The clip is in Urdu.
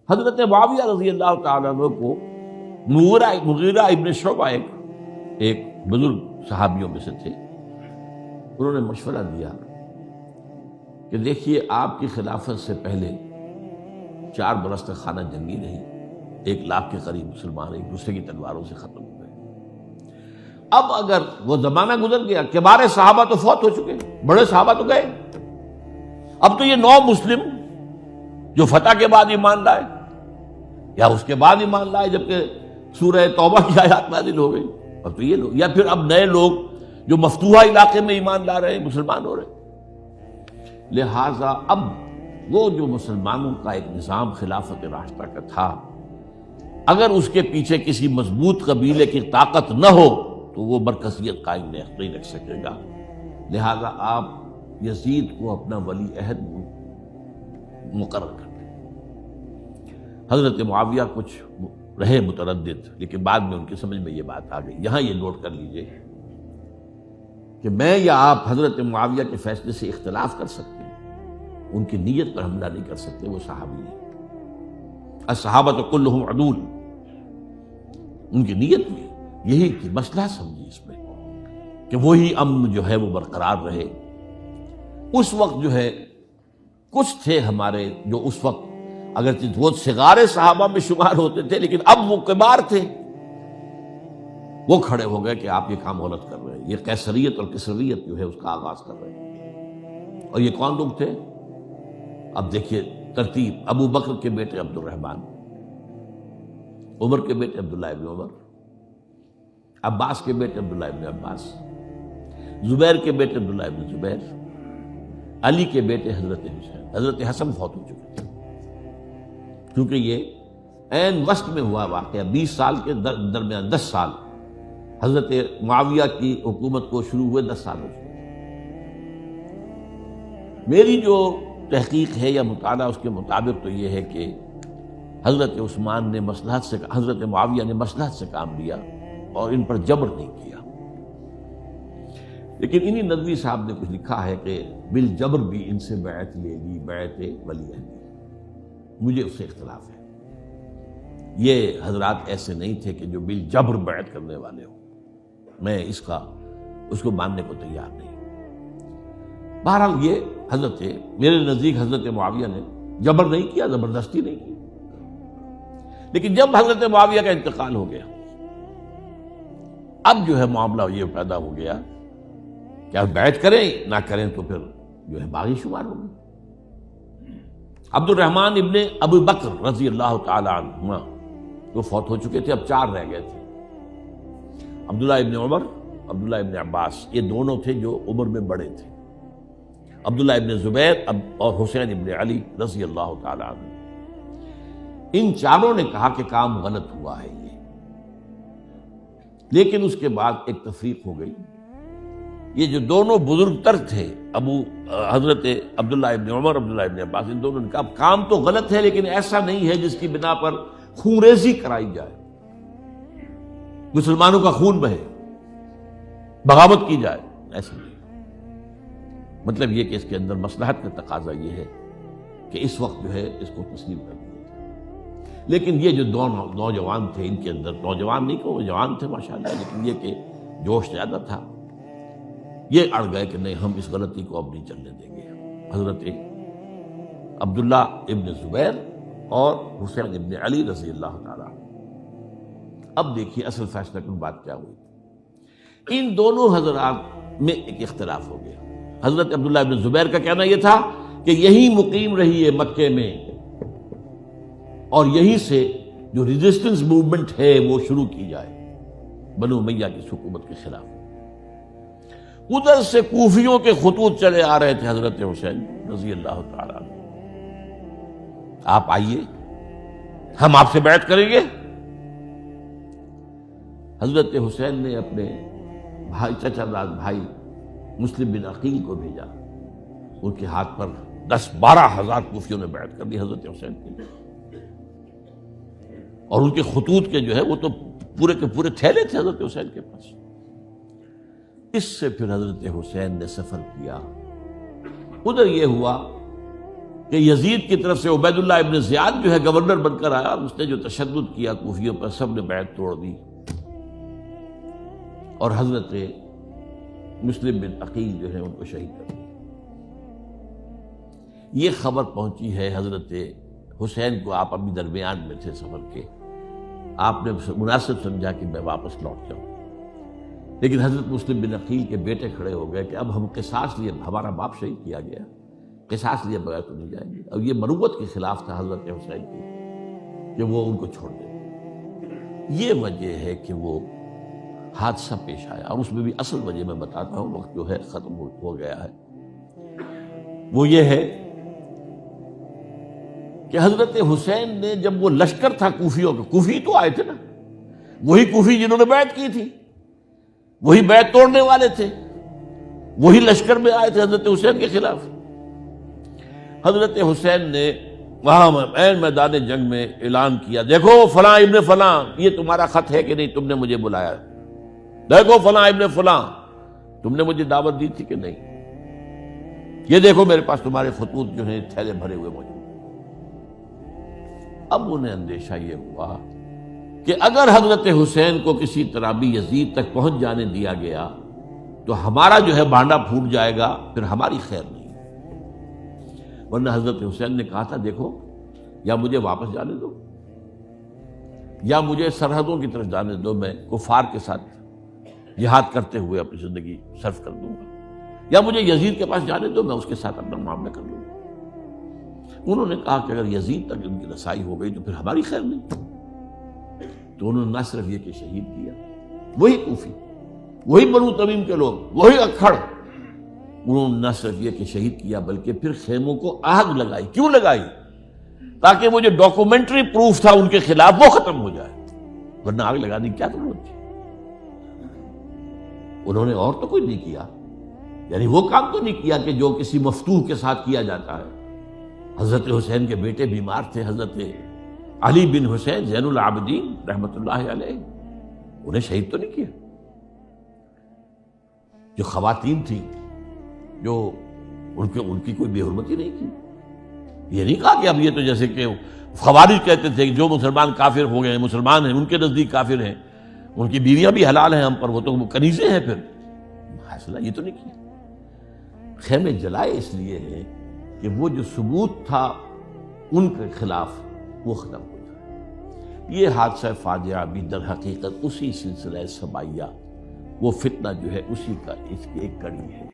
حضرت معاویہ رضی اللہ تعالیٰ عنہ کو مغیرہ ابن شعبہ ایک بزرگ صحابیوں میں سے تھے، انہوں نے مشورہ دیا کہ دیکھیے آپ کی خلافت سے پہلے 4 برس تک خانہ جنگی رہی، 1 لاکھ کے قریب مسلمان ایک دوسرے کی تلواروں سے ختم ہو گئے۔ اب اگر وہ زمانہ گزر گیا، کبار صحابہ تو فوت ہو چکے، بڑے صحابہ تو گئے، اب تو یہ 9 مسلم جو فتح کے بعد ایمان لائے یا اس کے بعد ایمان لائے جبکہ سورہ توبہ کی آیات نازل ہو گئی، اب تو یہ لوگ، یا پھر اب نئے لوگ جو مفتوحہ علاقے میں ایمان لا رہے ہیں، مسلمان ہو رہے، لہٰذا اب وہ جو مسلمانوں کا ایک نظام خلافت راشدہ کا تھا، اگر اس کے پیچھے کسی مضبوط قبیلے کی طاقت نہ ہو تو وہ مرکزیت قائم نہیں رکھ سکے گا، لہذا آپ یزید کو اپنا ولی عہد مقرر کر دیں۔ حضرت معاویہ کچھ رہے متردد، لیکن بعد میں ان کی سمجھ میں یہ بات آ گئی۔ یہاں یہ نوٹ کر لیجئے کہ میں یا آپ حضرت معاویہ کے فیصلے سے اختلاف کر سکتے ہیں، ان کی نیت پر حملہ نہیں کر سکتے، وہ صحابی ہیں، الصحابۃ کلھم عدول، ان کی نیت میں یہی تھی، مسئلہ سمجھی اس میں کہ وہی امن جو ہے وہ برقرار رہے۔ اس وقت جو ہے کچھ تھے ہمارے جو اس وقت اگرچہ وہ صغار صحابہ میں شمار ہوتے تھے، لیکن اب وہ کبار تھے، وہ کھڑے ہو گئے کہ آپ یہ کام غلط کر رہے ہیں، یہ قیصریت اور کسرویت جو ہے اس کا آغاز کر رہے ہیں۔ اور یہ کون لوگ تھے؟ اب دیکھیے ترتیب، ابو بکر کے بیٹے عبد الرحمن، عمر کے بیٹے عبداللہ ابن عمر، عباس کے بیٹے عبداللہ ابن عباس، زبیر کے بیٹے عبداللہ ابن زبیر، علی کے بیٹے حضرت حسین۔ حضرت حسن فوت ہو چکے تھے کیونکہ یہ عین وسط میں ہوا واقعہ، 20 سال کے درمیان 10 سال حضرت معاویہ کی حکومت کو شروع ہوئے 10 سال ہو چکے۔ میری جو تحقیق ہے یا مطالعہ اس کے مطابق تو یہ ہے کہ حضرت عثمان نے مصلحت سے، حضرت معاویہ نے مصلحت سے کام لیا اور ان پر جبر نہیں کیا، لیکن انہی ندوی صاحب نے کچھ لکھا ہے کہ بالجبر بھی ان سے بیعت لے لی، بیعت ولی عہد، مجھے اس سے اختلاف ہے۔ یہ حضرات ایسے نہیں تھے کہ جو بالجبر بیعت کرنے والے ہوں، میں اس کو ماننے کو تیار نہیں۔ بہرحال یہ حضرت، میرے نزدیک حضرت معاویہ نے جبر نہیں کیا، زبردستی نہیں کی، لیکن جب حضرت معاویہ کا انتقال ہو گیا، اب جو ہے معاملہ یہ پیدا ہو گیا کہ اب بیعت کریں نہ کریں تو پھر جو ہے باغی شمار ہوں گے۔ عبد الرحمن ابن ابو بکر رضی اللہ تعالی عنہما وہ فوت ہو چکے تھے، اب 4 رہ گئے تھے، عبداللہ ابن عمر، عبداللہ ابن عباس، یہ دونوں تھے جو عمر میں بڑے تھے، عبداللہ ابن زبیر اور حسین ابن علی رضی اللہ تعالی عنہ۔ ان چاروں نے کہا کہ کام غلط ہوا ہے یہ، لیکن اس کے بعد ایک تفریق ہو گئی۔ یہ جو دونوں بزرگ تر تھے، حضرت عبداللہ ابن عمر، عبداللہ ابن عباس، ان دونوں نے کہا کام تو غلط ہے لیکن ایسا نہیں ہے جس کی بنا پر خونریزی کرائی جائے، مسلمانوں کا خون بہے، بغاوت کی جائے، ایسا نہیں۔ مطلب یہ کہ اس کے اندر مصلحت کا تقاضا یہ ہے کہ اس وقت جو ہے اس کو تسلیم کر دیا جائے۔ لیکن یہ جو 2 نوجوان تھے، ان کے اندر، نوجوان نہیں کہ وہ جوان تھے ماشاءاللہ، لیکن یہ کہ جوش زیادہ تھا، یہ اڑ گئے کہ نہیں، ہم اس غلطی کو اب نہیں چلنے دیں گے۔ حضرت عبداللہ ابن زبیر اور حسین ابن علی رضی اللہ تعالیٰ۔ اب دیکھیے اصل فیصلہ کن بات کیا ہوئی، ان دونوں حضرات میں ایک اختلاف ہو گیا۔ حضرت عبداللہ ابن زبیر کا کہنا یہ تھا کہ یہی مقیم رہی ہے مکے میں، اور یہی سے جو ریزسٹنس موومنٹ ہے وہ شروع کی جائے بنو امیہ کی حکومت کے خلاف۔ ادھر سے کوفیوں کے خطوط چلے آ رہے تھے حضرت حسین رضی اللہ تعالیٰ عنہ، آپ آئیے، ہم آپ سے بیعت کریں گے۔ حضرت حسین نے اپنے بھائی، چچا داد بھائی مسلم بن عقیل کو بھیجا، ان کے ہاتھ پر 10-12 ہزار کوفیوں نے بیعت کر دی حضرت حسین کے لیے، اور ان کے خطوط کے جو ہے وہ تو پورے کے پورے تھیلے تھے حضرت حسین کے پاس۔ اس سے پھر حضرت حسین نے سفر کیا۔ ادھر یہ ہوا کہ یزید کی طرف سے عبید اللہ ابن زیاد جو ہے گورنر بن کر آیا، اس نے جو تشدد کیا کوفیوں پر، سب نے بیعت توڑ دی، اور حضرت مسلم بن عقیل جو ہے ان کو شہید کر دیا۔ یہ خبر پہنچی ہے حضرت حسین کو، آپ ابھی درمیان میں تھے سفر کے، آپ نے مناسب سمجھا کہ میں واپس لوٹ جاؤں، لیکن حضرت مسلم بن عقیل کے بیٹے کھڑے ہو گئے کہ اب ہم قصاص لیے، ہمارا باپ شہید کیا گیا، قصاص لیے بغیر تو نہیں جائیں گے۔ اور یہ مروت کے خلاف تھا حضرت حسین کی کہ وہ ان کو چھوڑ دیں۔ یہ وجہ ہے کہ وہ حادثہ پیش آیا، اور اس میں بھی اصل وجہ میں بتاتا ہوں، وقت جو ہے ختم ہو گیا ہے۔ وہ یہ ہے کہ حضرت حسین نے جب وہ لشکر تھا کوفیوں کا، کوفی تو آئے تھے نا، وہی کوفی جنہوں نے بیعت کی تھی، وہی بیعت توڑنے والے تھے، وہی لشکر میں آئے تھے حضرت حسین کے خلاف۔ حضرت حسین نے وہاں عین میدان جنگ میں اعلان کیا، دیکھو فلاں ابن فلاں، یہ تمہارا خط ہے کہ نہیں، تم نے مجھے بلایا، دیکھو فلاں ابن فلاں، تم نے مجھے دعوت دی تھی کہ نہیں، یہ دیکھو میرے پاس تمہارے خطوط جو ہیں تھیلے بھرے ہوئے موجود۔ اب انہیں اندیشہ یہ ہوا کہ اگر حضرت حسین کو کسی طرح بھی یزید تک پہنچ جانے دیا گیا تو ہمارا جو ہے بانڈا پھوٹ جائے گا، پھر ہماری خیر نہیں۔ ورنہ حضرت حسین نے کہا تھا، دیکھو یا مجھے واپس جانے دو، یا مجھے سرحدوں کی طرف جانے دو، میں کفار کے ساتھ جہاد کرتے ہوئے اپنی زندگی صرف کر دوں گا، یا مجھے یزید کے پاس جانے دو، میں اس کے ساتھ اپنا معاملہ کر لوں گا۔ انہوں نے کہا کہ اگر یزید تک ان کی رسائی ہو گئی تو پھر ہماری خیر نہیں۔ تو انہوں نے نہ صرف یہ کہ شہید کیا، وہی کوفی، وہی بنو تمیم کے لوگ، وہی اکھڑ، انہوں نے نہ صرف یہ کہ شہید کیا بلکہ پھر خیموں کو آگ لگائی۔ کیوں لگائی؟ تاکہ وہ جو ڈاکومنٹری پروف تھا ان کے خلاف وہ ختم ہو جائے، ورنہ آگ لگانے کی کیا ضرورت تھی؟ انہوں نے اور تو کوئی نہیں کیا، یعنی وہ کام تو نہیں کیا کہ جو کسی مفتوح کے ساتھ کیا جاتا ہے۔ حضرت حسین کے بیٹے بیمار تھے، حضرت علی بن حسین زین العابدین رحمۃ اللہ علیہ، انہیں شہید تو نہیں کیا۔ جو خواتین تھیں جو ان کی کوئی بے حرمتی نہیں کی۔ یہ نہیں کہا کہ اب یہ تو جیسے کہ خوارج کہتے تھے کہ جو مسلمان کافر ہو گئے ہیں، مسلمان ہیں، ان کے نزدیک کافر ہیں، ان کی بیویاں بھی حلال ہیں ہم پر، وہ تو کنیزیں ہیں، پھر فیصلہ یہ تو نہیں کیا۔ خیمے جلائے اس لیے ہیں کہ وہ جو ثبوت تھا ان کے خلاف وہ ختم ہو جائے۔ یہ حادثہ فاجعہ بھی در حقیقت اسی سلسلہ سبائیہ، وہ فتنہ جو ہے اسی کا اس کی ایک کڑی ہے۔